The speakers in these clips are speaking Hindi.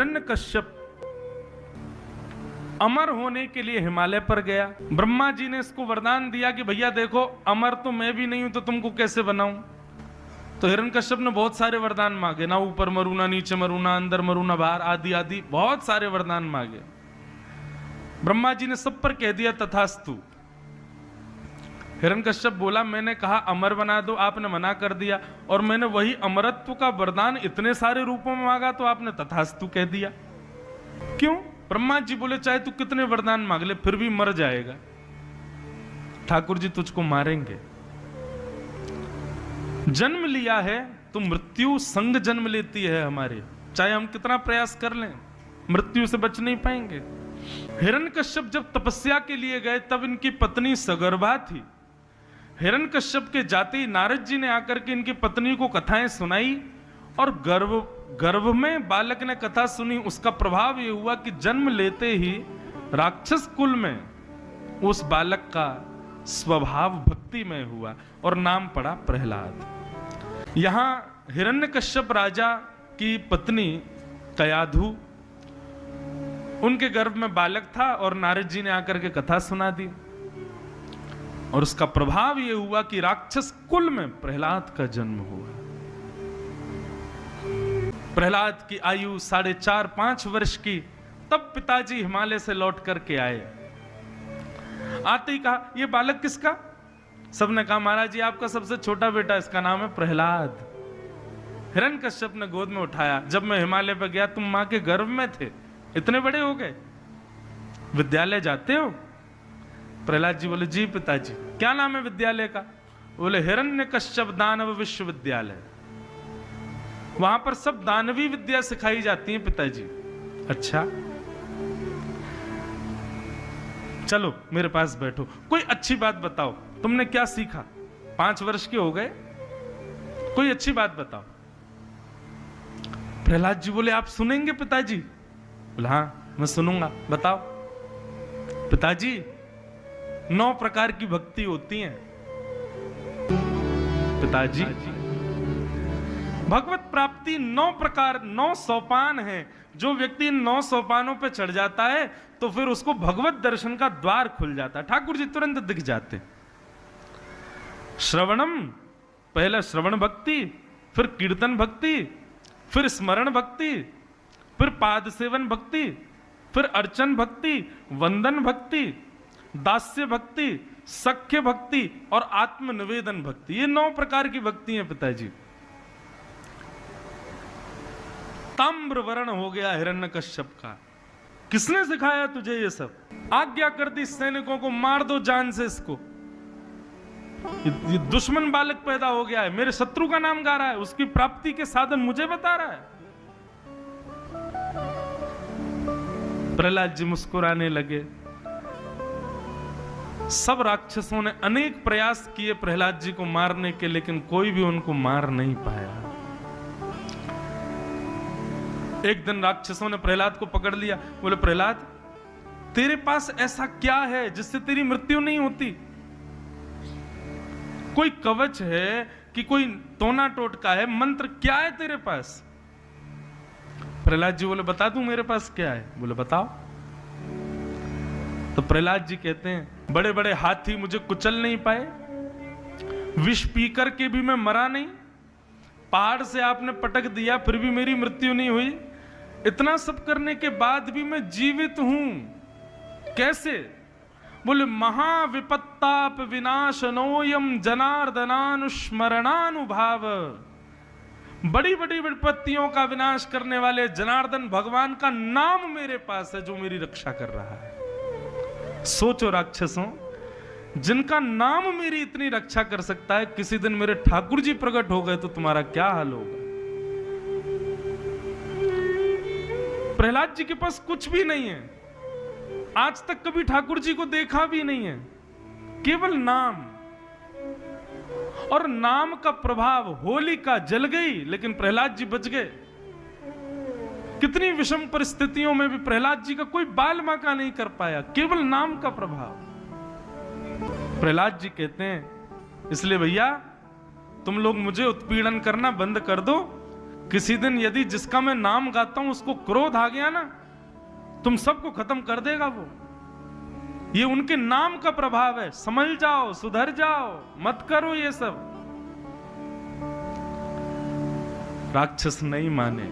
हिरण्यकश्यप अमर होने के लिए हिमालय पर गया। ब्रह्मा जी ने इसको वरदान दिया कि भैया देखो, अमर तो मैं भी नहीं हूं तो तुमको कैसे बनाऊं। तो हिरण्यकश्यप ने बहुत सारे वरदान मांगे, ना ऊपर मरू, ना नीचे मरू, ना अंदर मरू, ना बाहर, आदि आदि बहुत सारे वरदान मांगे। ब्रह्मा जी ने सब पर कह दिया तथास्तु। हिरण्यकश्यप बोला मैंने कहा अमर बना दो, आपने मना कर दिया, और मैंने वही अमरत्व का वरदान इतने सारे रूपों में मांगा तो आपने तथास्तु कह दिया। क्यों? ब्रह्मा जी बोले चाहे तू कितने वरदान मांग ले फिर भी मर जाएगा, ठाकुर जी तुझको मारेंगे। जन्म लिया है तो मृत्यु संग जन्म लेती है हमारे, चाहे हम कितना प्रयास कर लें मृत्यु से बच नहीं पाएंगे। हिरण्यकश्यप जब तपस्या के लिए गए तब इनकी पत्नी सगर्भा थी। हिरण्यकश्यप के जाते ही नारद जी ने आकर के इनकी पत्नी को कथाएं सुनाई, और गर्भ में बालक ने कथा सुनी। उसका प्रभाव यह हुआ कि जन्म लेते ही राक्षस कुल में उस बालक का स्वभाव भक्ति में हुआ और नाम पड़ा प्रहलाद। यहां हिरण्यकश्यप राजा की पत्नी कयाधु, उनके गर्भ में बालक था और नारद जी ने आकर के कथा सुना दी, और उसका प्रभाव यह हुआ कि राक्षस कुल में प्रहलाद का जन्म हुआ। प्रहलाद की आयु 4.5-5 वर्ष की। तब पिताजी हिमालय से लौट करके आए। आते ही कहा ये बालक किसका? सबने कहा महाराज जी आपका सबसे छोटा बेटा, इसका नाम है प्रहलाद। हिरण्यकश्यप ने गोद में उठाया। जब मैं हिमालय पर गया तुम मां के गर्भ में थे, इतने बड़े हो गए, विद्यालय जाते हो? प्रहलाद जी बोले जी पिताजी। क्या नाम है विद्यालय का? बोले हिरण्यकश्यप दानव विश्वविद्यालय। वहां पर सब दानवी विद्या सिखाई जाती है पिताजी। अच्छा चलो मेरे पास बैठो, कोई अच्छी बात बताओ, तुमने क्या सीखा? 5 वर्ष के हो गए, कोई अच्छी बात बताओ। प्रहलाद जी बोले आप सुनेंगे पिताजी? बोले हाँ मैं सुनूंगा, बताओ। पिताजी 9 प्रकार की भक्ति होती है पिताजी। भगवत प्राप्ति 9 प्रकार, 9 सोपान है। जो व्यक्ति इन 9 सोपानों पे चढ़ जाता है तो फिर उसको भगवत दर्शन का द्वार खुल जाता है, ठाकुर जी तुरंत दिख जाते। श्रवणम, पहला श्रवण भक्ति, फिर कीर्तन भक्ति, फिर स्मरण भक्ति, फिर पाद सेवन भक्ति, फिर अर्चन भक्ति, वंदन भक्ति, दास्य भक्ति, सख्य भक्ति और आत्मनिवेदन भक्ति। ये 9 प्रकार की भक्ति है पिताजी। ताम्र वर्ण हो गया हिरण्यकश्यप का। किसने सिखाया तुझे ये सब? आज्ञा कर दी सैनिकों को मार दो जान से इसको। ये दुश्मन बालक पैदा हो गया है, मेरे शत्रु का नाम गा रहा है, उसकी प्राप्ति के साधन मुझे बता रहा है। प्रहलाद जी मुस्कुराने लगे। सब राक्षसों ने अनेक प्रयास किए प्रहलाद जी को मारने के, लेकिन कोई भी उनको मार नहीं पाया। एक दिन राक्षसों ने प्रहलाद को पकड़ लिया। बोले प्रहलाद तेरे पास ऐसा क्या है जिससे तेरी मृत्यु नहीं होती? कोई कवच है कि कोई टोना टोटका है, मंत्र क्या है तेरे पास? प्रहलाद जी बोले बता दूं मेरे पास क्या है? बोले बताओ। तो प्रहलाद जी कहते हैं बड़े बड़े हाथी मुझे कुचल नहीं पाए, विष पीकर के भी मैं मरा नहीं, पहाड़ से आपने पटक दिया फिर भी मेरी मृत्यु नहीं हुई, इतना सब करने के बाद भी मैं जीवित हूं। कैसे? बोले महाविपत्ताप विनाशनोयम जनार्दनानुस्मरणानुभाव। बड़ी बड़ी विपत्तियों का विनाश करने वाले जनार्दन भगवान का नाम मेरे पास है जो मेरी रक्षा कर रहा है। सोचो राक्षसों, जिनका नाम मेरी इतनी रक्षा कर सकता है, किसी दिन मेरे ठाकुर जी प्रकट हो गए तो तुम्हारा क्या हाल होगा? प्रहलाद जी के पास कुछ भी नहीं है, आज तक कभी ठाकुर जी को देखा भी नहीं है, केवल नाम। और नाम का प्रभाव, होलिका जल गई लेकिन प्रहलाद जी बच गए। कितनी विषम परिस्थितियों में भी प्रहलाद जी का कोई बाल बांका नहीं कर पाया, केवल नाम का प्रभाव। प्रहलाद जी कहते हैं इसलिए भैया तुम लोग मुझे उत्पीड़न करना बंद कर दो, किसी दिन यदि जिसका मैं नाम गाता हूं उसको क्रोध आ गया ना, तुम सबको खत्म कर देगा वो। ये उनके नाम का प्रभाव है। समझ जाओ, सुधर जाओ, मत करो ये सब। राक्षस नहीं माने,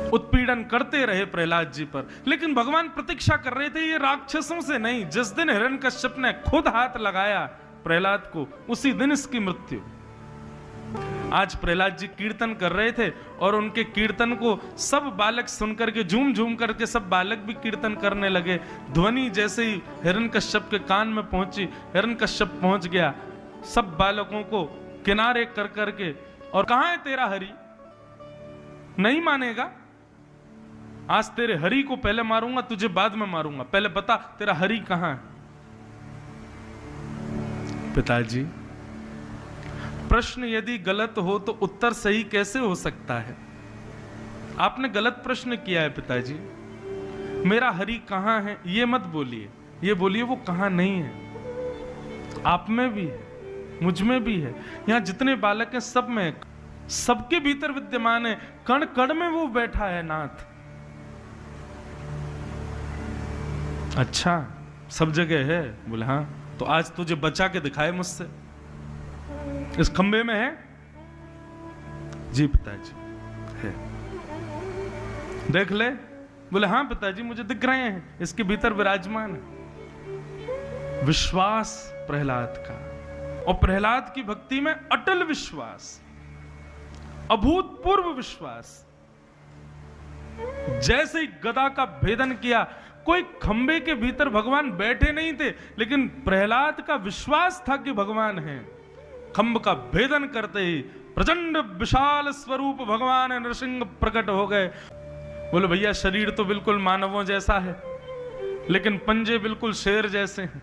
उत्पीड़न करते रहे प्रहलाद जी पर, लेकिन भगवान प्रतीक्षा कर रहे थे ये राक्षसों से नहीं। जिस दिन हिरण्यकश्यप ने खुद हाथ लगाया प्रहलाद को, उसी दिन इसकी मृत्यु। आज प्रहलाद जी कीर्तन कर रहे थे और उनके कीर्तन को सब बालक सुनकर के झूम झूम करके सब बालक भी कीर्तन करने लगे। ध्वनि जैसे ही हिरण्यकश्यप के कान में पहुंची, हिरण्यकश्यप पहुंच गया सब बालकों को किनारे कर करके, और कहां है तेरा हरि? नहीं मानेगा। आज तेरे हरि को पहले मारूंगा, तुझे बाद में मारूंगा, पहले बता तेरा हरि कहां है? पिताजी, प्रश्न यदि गलत हो तो उत्तर सही कैसे हो सकता है? आपने गलत प्रश्न किया है पिताजी। मेरा हरि कहां है ये मत बोलिए, ये बोलिए वो कहां नहीं है। आप में भी है, मुझ में भी है, यहां जितने बालक हैं सब में है, सबके भीतर विद्यमान है। कण कण में वो बैठा है नाथ। अच्छा, सब जगह है? बोले हाँ। तो आज तुझे बचा के दिखाए मुझसे। इस खंबे में है? जी पिताजी है। देख ले। बोले हाँ पिताजी मुझे दिख रहे हैं, इसके भीतर विराजमान है। विश्वास प्रहलाद का, और प्रहलाद की भक्ति में अटल विश्वास, अभूतपूर्व विश्वास। जैसे ही गदा का भेदन किया, कोई खंबे के भीतर भगवान बैठे नहीं थे, लेकिन प्रहलाद का विश्वास था कि भगवान हैं। खंब का भेदन करते ही प्रचंड विशाल स्वरूप भगवान नरसिंह प्रकट हो गए। बोले भैया शरीर तो बिल्कुल मानवों जैसा है, लेकिन पंजे बिल्कुल शेर जैसे हैं।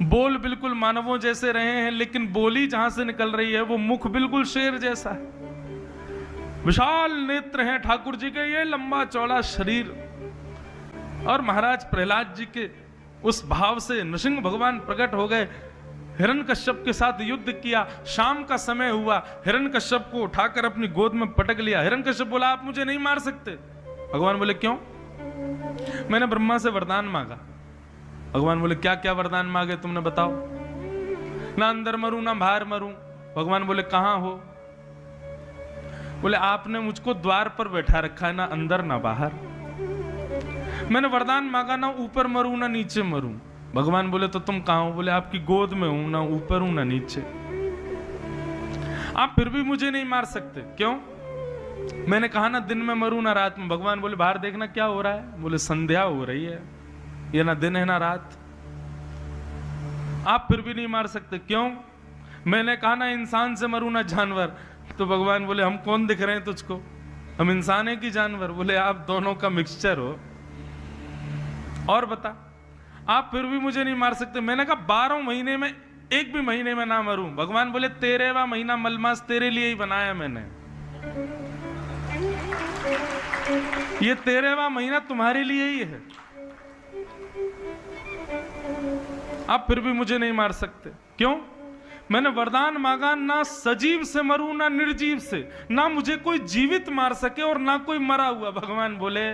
बोल बिल्कुल मानवों जैसे रहे हैं, लेकिन बोली जहां से निकल रही है वो मुख बिल्कुल शेर जैसा है। विशाल नेत्र हैं ठाकुर जी के, ये लंबा चौड़ा शरीर। और महाराज प्रहलाद जी के उस भाव से नृसिंह भगवान प्रकट हो गए। हिरण्यकश्यप के साथ युद्ध किया। शाम का समय हुआ, हिरण्यकश्यप को उठाकर अपनी गोद में पटक लिया। हिरण्यकश्यप बोला आप मुझे नहीं मार सकते। भगवान बोले क्यों? मैंने ब्रह्मा से वरदान मांगा। भगवान बोले क्या क्या वरदान मांगे तुमने बताओ? ना अंदर मरूं ना बाहर मरूं। भगवान बोले कहां हो? बोले आपने मुझको द्वार पर बैठा रखा है, ना अंदर ना बाहर। मैंने वरदान मांगा ना ऊपर मरूं ना नीचे मरूं। भगवान बोले तो तुम कहां हो? बोले आपकी गोद में हूं, ना ऊपर हूं ना नीचे। आप फिर भी मुझे नहीं मार सकते, क्यों? मैंने कहा ना दिन में मरूं ना रात में। भगवान बोले बाहर देखना क्या हो रहा है। बोले संध्या हो रही है, ये ना दिन है ना रात। आप फिर भी नहीं मार सकते, क्यों? मैंने कहा ना इंसान से मरूं ना जानवर। तो भगवान बोले हम कौन दिख रहे हैं तुझको? हम इंसान है कि जानवर? बोले आप दोनों का मिक्सचर हो। और बता, आप फिर भी मुझे नहीं मार सकते। मैंने कहा 12 महीने में एक भी महीने में ना मरूं। भगवान बोले 13वां महीना मलमास तेरे लिए ही बनाया मैंने। ये 13वां महीना तुम्हारे लिए ही है। आप फिर भी मुझे नहीं मार सकते, क्यों? मैंने वरदान मांगा ना सजीव से मरूं ना निर्जीव से, ना मुझे कोई जीवित मार सके और ना कोई मरा हुआ। भगवान बोले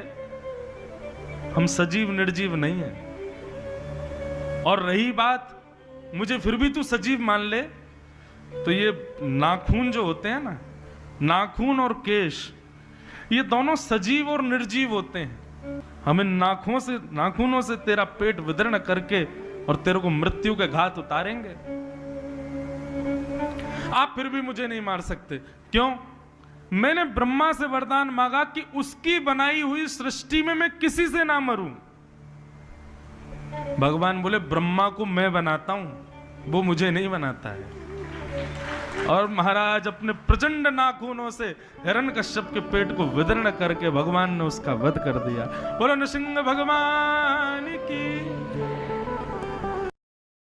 हम सजीव निर्जीव नहीं है। और रही बात मुझे फिर भी तू सजीव मान ले, तो ये नाखून जो होते हैं ना, नाखून और केश, ये दोनों सजीव और निर्जीव होते हैं। हम इन नाखूनों से तेरा पेट विदीर्ण करके और तेरे को मृत्यु के घात उतारेंगे। आप फिर भी मुझे नहीं मार सकते, क्यों? मैंने ब्रह्मा से वरदान मांगा कि उसकी बनाई हुई सृष्टि में मैं किसी से ना मरूं। भगवान बोले ब्रह्मा को मैं बनाता हूं, वो मुझे नहीं बनाता है। और महाराज अपने प्रचंड नाखूनों से हिरण्यकश्यप के पेट को विदीर्ण करके भगवान ने उसका वध कर दिया। बोलो नृसिंह भगवान की।